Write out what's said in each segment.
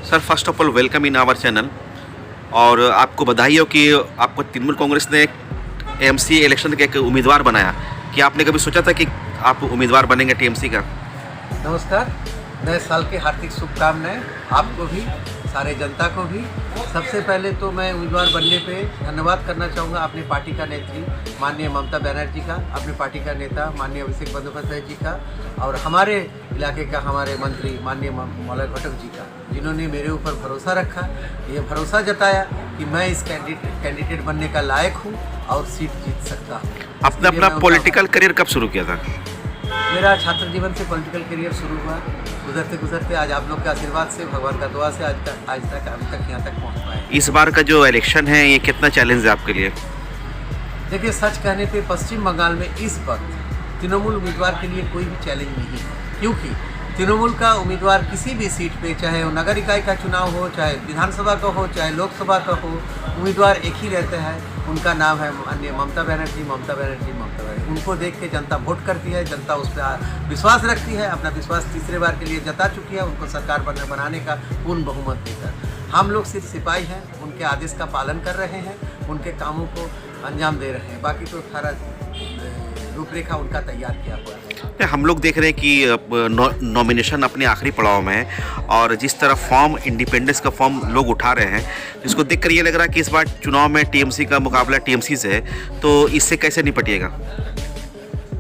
Sir first of all welcome in our channel. और आपको बधाई हो कि आपको तृणमूल कांग्रेस ने एमसी इलेक्शन का एक उम्मीदवार बनाया। क्या आपने कभी सोचा था कि आप उम्मीदवार बनेंगे टीएमसी का? नमस्कार, नए साल की हार्दिक शुभकामनाएं आपको भी, सारे जनता को भी। सबसे पहले तो मैं उम्मीदवार बनने पे धन्यवाद करना चाहूँगा अपनी पार्टी का नेत्री माननीय ममता बनर्जी का, अपनी पार्टी का नेता माननीय अभिषेक बंदोपाध्याय जी का, और हमारे इलाके का हमारे मंत्री माननीय मलय घटक जी का, जिन्होंने मेरे ऊपर भरोसा रखा, ये भरोसा जताया कि मैं इस कैंडिडेट बनने का लायक हूँ और सीट जीत सकता हूँ। आपने अपना पॉलिटिकल करियर कब शुरू किया था? मेरा छात्र जीवन से पॉलिटिकल करियर शुरू हुआ। गुजरते गुजरते आज आप लोग के आशीर्वाद से, भगवान का दुआ से आज तक अभी तक यहाँ तक पहुँच पाए। इस बार का जो इलेक्शन है ये कितना चैलेंज है आपके लिए? देखिए, सच कहने पे पश्चिम बंगाल में इस वक्त तृणमूल उम्मीदवार के लिए कोई भी चैलेंज नहीं है, क्योंकि तृणमूल का उम्मीदवार किसी भी सीट पे, चाहे वो नगर इकाई का चुनाव हो, चाहे विधानसभा का हो, चाहे लोकसभा का हो, उम्मीदवार एक ही रहते हैं। उनका नाम है माननीय ममता बनर्जी, ममता बनर्जी, ममता बनर्जी। उनको देख के जनता वोट करती है, जनता उस पर विश्वास रखती है, अपना विश्वास तीसरे बार के लिए जता चुकी है, उनको सरकार बनाने का पूर्ण बहुमत देकर। हम लोग सिर्फ सिपाही हैं, उनके आदेश का पालन कर रहे हैं, उनके कामों को अंजाम दे रहे हैं। बाकी तो सारा रूपरेखा उनका तैयार किया हुआ है। हम लोग देख रहे हैं कि नॉमिनेशन अपने आखिरी पड़ाव में है और जिस तरह फॉर्म इंडिपेंडेंस का फॉर्म लोग उठा रहे हैं, जिसको देखकर ये लग रहा है कि इस बार चुनाव में टीएमसी का मुकाबला टीएमसी से है, तो इससे कैसे निपटिएगा?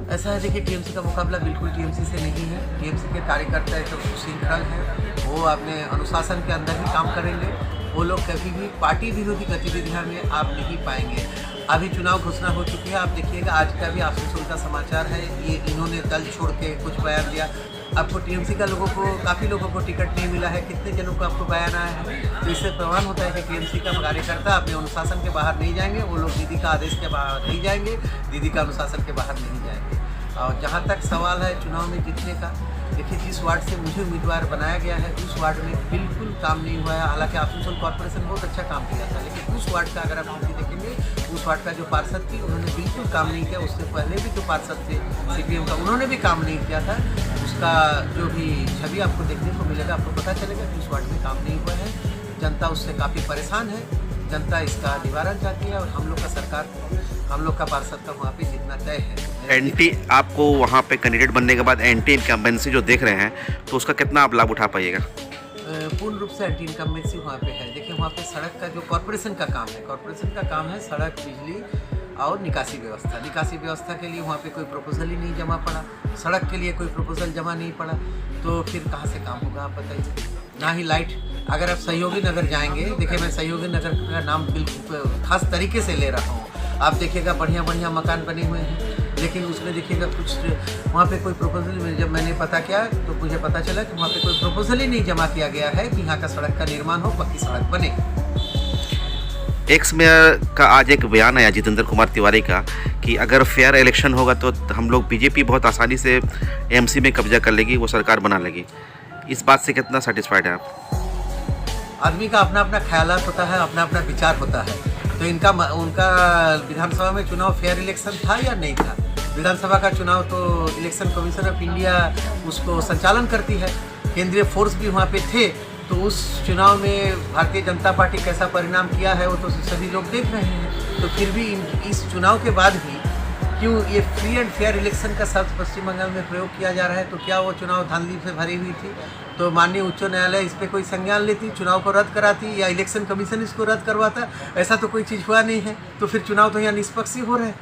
ऐसा है, देखिए, टीएमसी का मुकाबला बिल्कुल टीएमसी से नहीं है। टीएमसी के कार्यकर्ता एक तो सुशृंखल हैं, वो अपने अनुशासन के अंदर ही काम करेंगे। वो लोग कभी भी पार्टी विरोधी गतिविधियों में आप नहीं पाएंगे। अभी चुनाव घोषणा हो चुकी है, आप देखिएगा आज का भी आसनसोल का समाचार है, ये इन्होंने दल छोड़ के कुछ बयान दिया। आपको टीएमसी का लोगों को, काफ़ी लोगों को टिकट नहीं मिला है, कितने जनों को आपको बयान आया है, तो इससे प्रमाण होता है कि टीएमसी का कार्यकर्ता अपने अनुशासन के बाहर नहीं जाएंगे। वो लोग दीदी का आदेश के बाहर नहीं जाएंगे, दीदी का अनुशासन के बाहर नहीं जाएंगे। और जहाँ तक सवाल है चुनाव में जीतने का, देखिए, जिस वार्ड से मुझे उम्मीदवार बनाया गया है उस वार्ड में बिल्कुल काम नहीं हुआ है। हालांकि आसनसोल कॉर्पोरेशन बहुत अच्छा काम किया था, लेकिन उस वार्ड का अगर आप स्थिति देखेंगे, उस वार्ड का जो पार्षद थी उन्होंने बिल्कुल काम नहीं किया। उससे पहले भी जो पार्षद थे सीपीएम का, उन्होंने भी काम नहीं किया था। उसका जो भी छवि आपको देखने को मिलेगा, आपको पता चलेगा कि उस वार्ड में काम नहीं हुआ है। जनता उससे काफ़ी परेशान है, जनता इसका निवारण चाहती है, और हम लोग का सरकार, हम लोग का पार्षद का वहाँ पे जितना तय है। एंटी आपको वहाँ पे कैंडिडेट बनने के बाद एंटी इनकम्बेंसी जो देख रहे हैं, तो उसका कितना आप लाभ उठा पाइएगा? पूर्ण रूप से एंटी इनकम्बेंसी वहाँ पे है। देखिए, वहाँ पे सड़क का जो कॉर्पोरेशन का काम है, कॉर्पोरेशन का काम है सड़क, बिजली और निकासी व्यवस्था। निकासी व्यवस्था के लिए वहाँ पे कोई प्रपोजल ही नहीं जमा पड़ा, सड़क के लिए कोई प्रपोजल जमा नहीं पड़ा, तो फिर कहाँ से काम होगा आप बताइए? ना ही लाइट। अगर आप सहयोगी नगर जाएंगे, देखिए, मैं सहयोगी नगर का नाम बिल्कुल खास तरीके से ले रहा हूँ। आप देखिएगा बढ़िया बढ़िया मकान बने हुए हैं, लेकिन उसमें देखिएगा कुछ वहाँ पे कोई प्रपोजल, जब मैंने पता किया तो मुझे पता चला कि वहाँ पे कोई प्रपोजल ही नहीं जमा किया गया है कि यहाँ का सड़क का निर्माण हो, पक्की सड़क बने। एक्स मेयर का आज एक बयान आया जितेंद्र कुमार तिवारी का कि अगर फेयर इलेक्शन होगा तो हम लोग बीजेपी बहुत आसानी से एमसी में कब्जा कर लेगी, वो सरकार बना लेगी। इस बात से कितना सेटिस्फाइड है आप? आदमी का अपना अपना ख्यालात होता है, अपना अपना विचार होता है। तो उनका विधानसभा में चुनाव फेयर इलेक्शन था या नहीं था? विधानसभा का चुनाव तो इलेक्शन कमीशन ऑफ इंडिया उसको संचालन करती है, केंद्रीय फोर्स भी वहाँ पे थे। तो उस चुनाव में भारतीय जनता पार्टी कैसा परिणाम किया है वो तो सभी लोग देख रहे हैं। तो फिर भी इस चुनाव के बाद भी क्यों ये फ्री एंड फेयर इलेक्शन का शब्द पश्चिम बंगाल में प्रयोग किया जा रहा है? तो क्या वो चुनाव धांधली से भरी हुई थी? तो माननीय उच्च न्यायालय इस पर कोई संज्ञान लेती, चुनाव को रद्द कराती, या इलेक्शन कमीशन इसको रद्द करवाता? ऐसा तो कोई चीज़ हुआ नहीं है। तो फिर चुनाव तो यहाँ निष्पक्ष ही हो रहे हैं।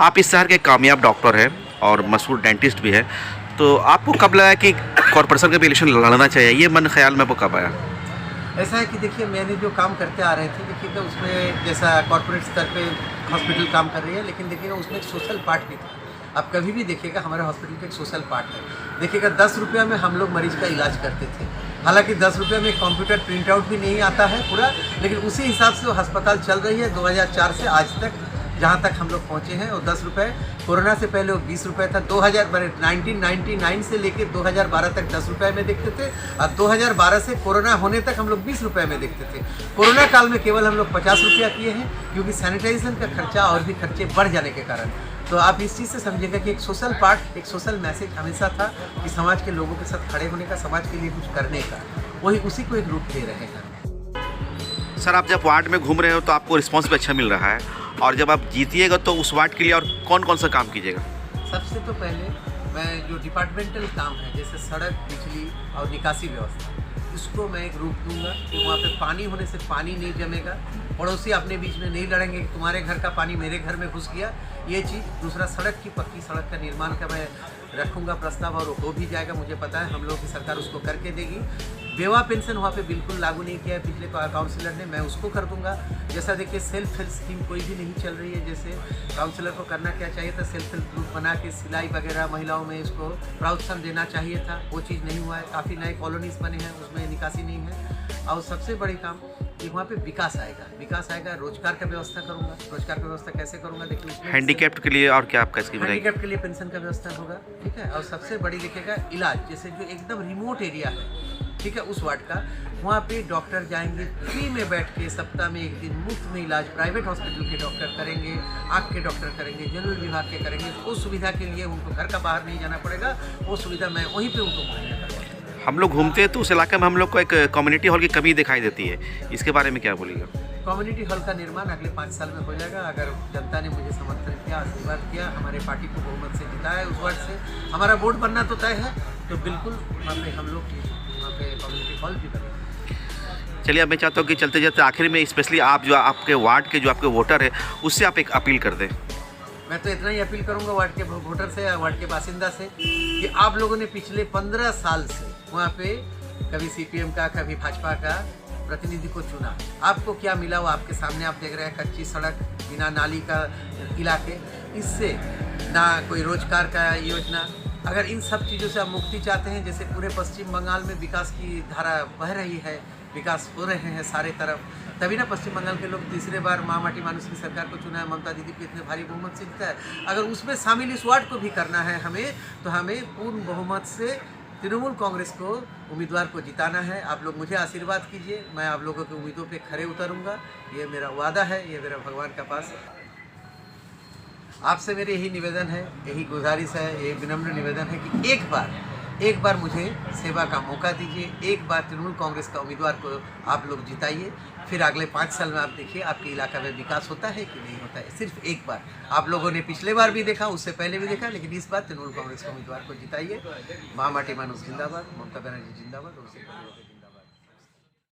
आप इस शहर के कामयाब डॉक्टर हैं और मशहूर डेंटिस्ट भी है, तो आपको कब लगा कि कॉर्पोरेशन का भी इलेक्शन लड़ना चाहिए? ये मन ख्याल में आपको कब आया? ऐसा है कि देखिए, मैंने जो काम करते आ रहे थे, देखिए, तो उसमें जैसा कॉर्पोरेट स्तर पे हॉस्पिटल काम कर रही है, लेकिन देखिएगा उसमें एक सोशल पार्ट भी था। आप कभी भी देखिएगा हमारे हॉस्पिटल का एक सोशल पार्ट है। देखिएगा 10 रुपये में हम लोग मरीज का इलाज करते थे। हालांकि 10 रुपये में कंप्यूटर प्रिंट आउट भी नहीं आता है पूरा, लेकिन उसी हिसाब से वो अस्पताल चल रही है 2004 से आज तक, जहाँ तक हम लोग पहुँचे हैं। और 10 रुपये, कोरोना से पहले वो 20 रुपये था। 1999 से लेकर 2012 तक 10 रुपये में देखते थे, और 2012 से कोरोना होने तक हम लोग 20 रुपये में देखते थे। कोरोना काल में केवल हम लोग 50 रुपया किए हैं, क्योंकि सैनिटाइजेशन का खर्चा और भी खर्चे बढ़ जाने के कारण तो आप इस चीज़ से समझिएगा कि एक सोशल पार्ट, एक सोशल मैसेज हमेशा था कि समाज के लोगों के साथ खड़े होने का, समाज के लिए कुछ करने का, वही उसी को एक रूप दे रहे हैं। सर, आप जब वार्ड में घूम रहे हो तो आपको रिस्पॉन्स भी अच्छा मिल रहा है, और जब आप जीतिएगा तो उस वार्ड के लिए और कौन कौन सा काम कीजिएगा? सबसे तो पहले मैं जो डिपार्टमेंटल काम है, जैसे सड़क, बिजली और निकासी व्यवस्था, इसको मैं एक रूप दूंगा कि वहाँ पे पानी होने से पानी नहीं जमेगा, पड़ोसी अपने बीच में नहीं लड़ेंगे कि तुम्हारे घर का पानी मेरे घर में घुस गया, ये चीज़। दूसरा, सड़क की पक्की सड़क का निर्माण का मैं रखूँगा प्रस्ताव, और हो भी जाएगा, मुझे पता है हम लोग की सरकार उसको करके देगी। बेवा पेंशन वहाँ पे बिल्कुल लागू नहीं किया है पिछले काउंसिलर ने, मैं उसको कर दूंगा। जैसा देखिए, सेल्फ हेल्प स्कीम कोई भी नहीं चल रही है, जैसे काउंसिलर को करना क्या चाहिए था, सेल्फ हेल्प ग्रुप बना के सिलाई वगैरह महिलाओं में इसको प्रोत्साहन देना चाहिए था, वो चीज़ नहीं हुआ है। काफ़ी नए कॉलोनीज बने हैं, उसमें निकासी नहीं है। और सबसे बड़ी काम कि वहाँ पे विकास आएगा, रोजगार का व्यवस्था करूँगा। रोजगार की व्यवस्था कैसे करूँगा, देखिए उसमें हैंडीकैप्ड के लिए और क्या आपका स्कीम रहेगी? हैंडीकैप्ड के लिए पेंशन का व्यवस्था होगा, ठीक है। और सबसे बड़ी देखिएगा इलाज, जैसे जो एकदम रिमोट एरिया है, ठीक है, उस वार्ड का, वहाँ पे डॉक्टर जाएंगे फ्री में बैठ के, सप्ताह में एक दिन मुफ्त में इलाज प्राइवेट हॉस्पिटल के डॉक्टर करेंगे, आँख के डॉक्टर करेंगे, जनरल विभाग के करेंगे। उस सुविधा के लिए उनको घर का बाहर नहीं जाना पड़ेगा, वो सुविधा मैं वहीं पे उनको मुहैया करवाऊंगा। हम लोग घूमते हैं तो उस इलाके में हम लोग को एक कम्युनिटी हॉल की कमी दिखाई देती है, इसके बारे में क्या बोलिएगा? कम्युनिटी हॉल का निर्माण अगले 5 साल में हो जाएगा, अगर जनता ने मुझे समर्थन किया, आशीर्वाद किया, हमारे पार्टी को बहुमत से जिताया उस वार्ड से, हमारा वोट बनना तो तय है, तो बिल्कुल वहाँ पे हम लोग वहाँ पे कम्युनिटी हॉल भी बनेगा। चलिए, अब मैं चाहता हूँ कि चलते चलते आखिर में स्पेशली आप जो आपके वार्ड के जो आपके वोटर है उससे आप एक अपील कर दें। मैं तो इतना ही अपील करूंगा वार्ड के वोटर से, वार्ड के बासिंदा से, कि आप लोगों ने पिछले 15 साल से वहाँ पे कभी सीपीएम का, कभी भाजपा का प्रतिनिधि को चुना, आपको क्या मिला वो आपके सामने आप देख रहे हैं। कच्ची सड़क, बिना नाली का इलाके, इससे ना कोई रोजगार का योजना। अगर इन सब चीज़ों से आप मुक्ति चाहते हैं, जैसे पूरे पश्चिम बंगाल में विकास की धारा बह रही है, विकास हो रहे हैं सारे तरफ, तभी ना पश्चिम बंगाल के लोग तीसरे बार माँ माटी मानुष की सरकार को चुना है, ममता दीदी को इतने भारी बहुमत से जीता है। अगर उसमें शामिल इस वार्ड को भी करना है हमें, तो हमें पूर्ण बहुमत से तृणमूल कांग्रेस को उम्मीदवार को जिताना है। आप लोग मुझे आशीर्वाद कीजिए, मैं आप लोगों की उम्मीदों पे खरे उतरूंगा, ये मेरा वादा है, ये मेरा भगवान का पास है। आपसे मेरे यही निवेदन है, यही गुजारिश है, ये विनम्र निवेदन है कि एक बार मुझे सेवा का मौका दीजिए, एक बार तृणमूल कांग्रेस का उम्मीदवार को आप लोग जिताइए, फिर अगले 5 साल में आप देखिए आपके इलाका में विकास होता है कि नहीं होता है। सिर्फ एक बार, आप लोगों ने पिछले बार भी देखा, उससे पहले भी देखा, लेकिन इस बार तृणमूल कांग्रेस के उम्मीदवार को जिताइए। माँ माटी मानुष जिंदाबाद, ममता बनर्जी जिंदाबाद।